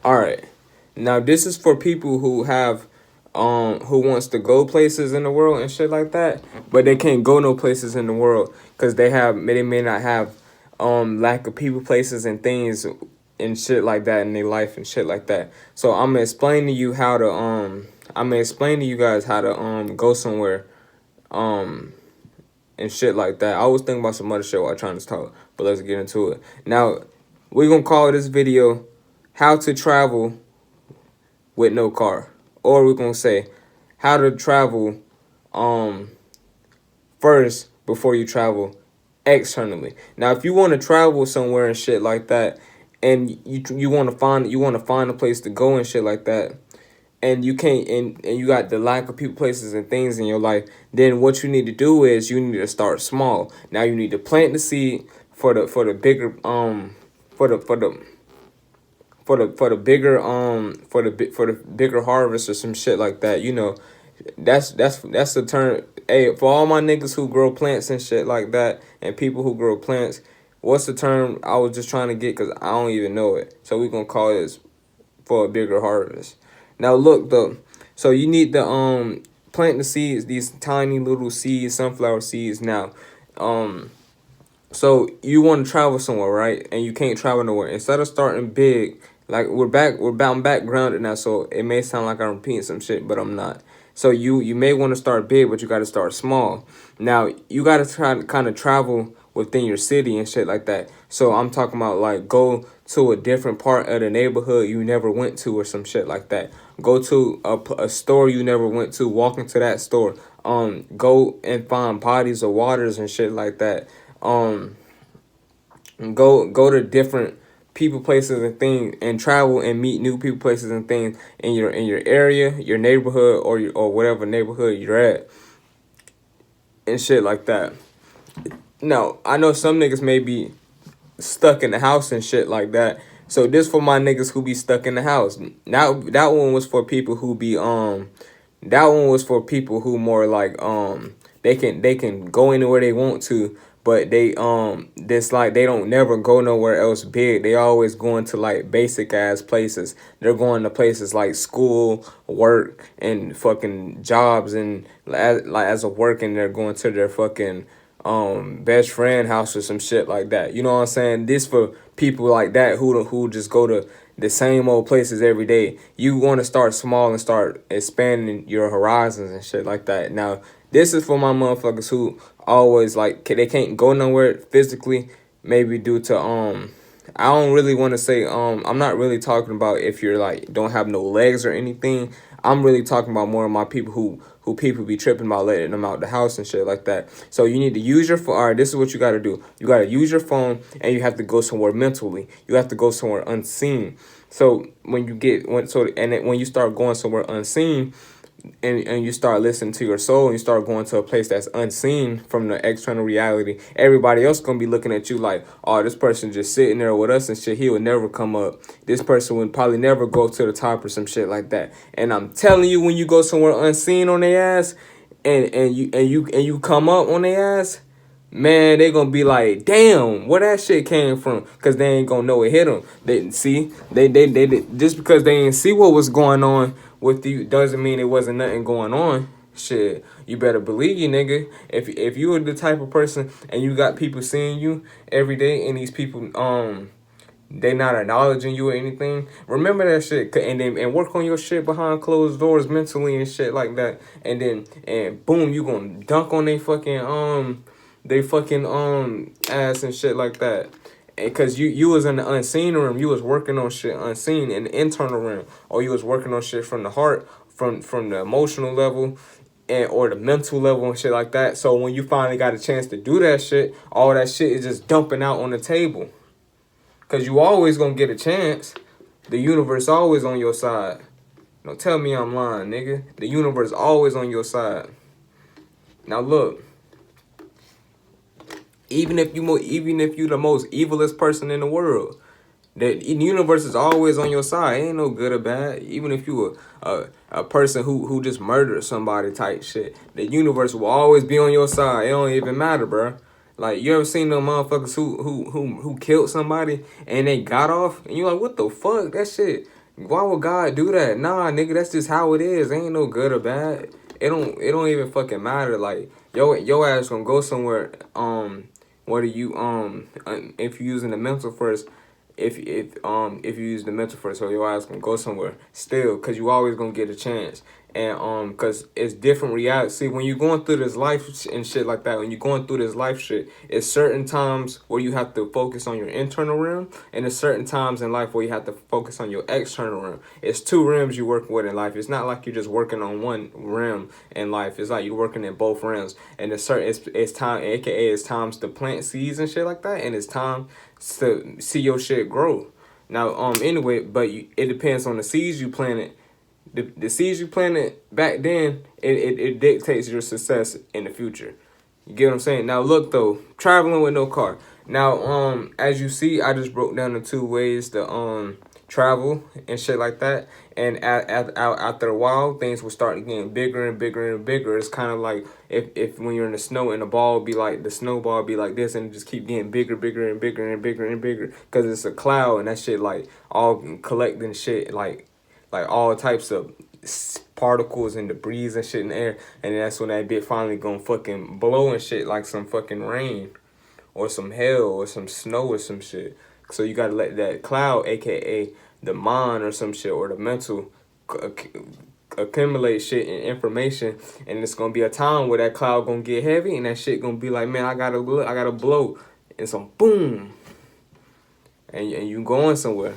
All right. Now this is for people who have who wants to go places in the world and shit like that, but they can't go no places in the world because they may not have lack of people, places, and things and shit like that in their life and shit like that. So I'm gonna explain to you how to I'm gonna explain to you guys how to go somewhere um and shit like that. I was thinking about some other shit while trying to talk, but let's get into it. Now we're gonna call this video "How to Travel with No Car," or we're gonna say how to travel um first before you travel externally. Now if you want to travel somewhere and shit like that, and you want to find a place to go and shit like that, and you can't, and you got the lack of people, places, and things in your life, then what you need to do is you need to start small. Now you need to plant the seed for the bigger for the for the for the bigger for the bigger harvest or some shit like that. You know, that's the term. Hey, for all my niggas who grow plants and shit like that, and people who grow plants, what's the term I was just trying to get? Because I don't even know it. So we gonna call this for a bigger harvest. Now look though, so you need to plant the seeds, these tiny little seeds, sunflower seeds. Now, so you want to travel somewhere, right? And you can't travel nowhere. Instead of starting big, like I'm back grounded now, so it may sound like I'm repeating some shit, but I'm not. So you may want to start big, but you got to start small. Now you got to try to kind of travel within your city and shit like that. So I'm talking about like go to a different part of the neighborhood you never went to or some shit like that. Go to a store you never went to. Walk into that store. Go and find bodies of waters and shit like that. Go to different people, places, and things, and travel and meet new people, places, and things in your area, your neighborhood, or whatever neighborhood you're at, and shit like that. Now I know some niggas may be stuck in the house and shit like that. So this for my niggas who be stuck in the house. Now that one was for people who be that one was for people who more like they can go anywhere they want to, but they this like they don't never go nowhere else big. They always going to like basic ass places. They're going to places like school, work, and fucking jobs, and as a work, and they're going to their fucking best friend house or some shit like that. You know what I'm saying? This for people like that who just go to the same old places every day. You want to start small and start expanding your horizons and shit like that. Now, this is for my motherfuckers who always like they can't go nowhere physically, maybe due to I don't really want to say I'm not really talking about if you're like don't have no legs or anything. I'm really talking about more of my people who people be tripping about letting them out the house and shit like that. So you need to use your phone. All right, this is what you got to do. You got to use your phone, and you have to go somewhere mentally. You have to go somewhere unseen. So when you get when you start going somewhere unseen, and you start listening to your soul, and you start going to a place that's unseen from the external reality, everybody else gonna be looking at you like, oh, this person just sitting there with us and shit, he would never come up. This person would probably never go to the top or some shit like that. And I'm telling you, when you go somewhere unseen on their ass, and you come up on their ass, man, they gonna be like, damn, where that shit came from? Cause they ain't gonna know it hit them. They see, they just because they ain't see what was going on with you doesn't mean it wasn't nothing going on. Shit, you better believe you, nigga. If you were the type of person and you got people seeing you every day, and these people they not acknowledging you or anything, remember that shit, and work on your shit behind closed doors mentally and shit like that. And boom, you gonna dunk on they fucking ass and shit like that. Cause you was in the unseen room, you was working on shit unseen in the internal room, or you was working on shit from the heart, from the emotional level, and or the mental level and shit like that. So when you finally got a chance to do that shit, all that shit is just dumping out on the table. Cause you always gonna get a chance. The universe always on your side. Don't tell me I'm lying, nigga. The universe always on your side. Now look. Even if you the most evilest person in the world, the universe is always on your side. It ain't no good or bad. Even if you a person who just murdered somebody type shit, the universe will always be on your side. It don't even matter, bro. Like, you ever seen them motherfuckers who killed somebody and they got off, and you're like, what the fuck? That shit. Why would God do that? Nah, nigga, that's just how it is. Ain't no good or bad. It don't even fucking matter. Like your ass gonna go somewhere. What are you if you using the mental first, if you use the mental first, so your ass gonna go somewhere still, cause you always gonna get a chance. And cause it's different reality. See, when you're going through this life and shit like that, when you're going through this life shit, it's certain times where you have to focus on your internal realm, and there's certain times in life where you have to focus on your external realm. It's two realms you're working with in life. It's not like you're just working on one realm in life. It's like you're working in both realms. And it's time, aka it's times to plant seeds and shit like that, and it's time to see your shit grow. Now, anyway, but it depends on the seeds you planted. The seeds you planted back then, it dictates your success in the future. You get what I'm saying? Now look though, traveling with no car. Now as you see, I just broke down the two ways to travel and shit like that. And after a while, things will start getting bigger and bigger and bigger. It's kind of like if when you're in the snow and the ball be like, the snowball be like this, and it just keep getting bigger, bigger and bigger and bigger and bigger, because it's a cloud and that shit like all collecting shit like all types of particles and debris and shit in the air, and that's when that bit finally gonna fucking blow and shit like some fucking rain or some hail or some snow or some shit. So you gotta let that cloud, aka the mind or some shit, or the mental, accumulate shit and information, and it's gonna be a time where that cloud gonna get heavy and that shit gonna be like, man, I gotta blow, and some boom, and you going somewhere.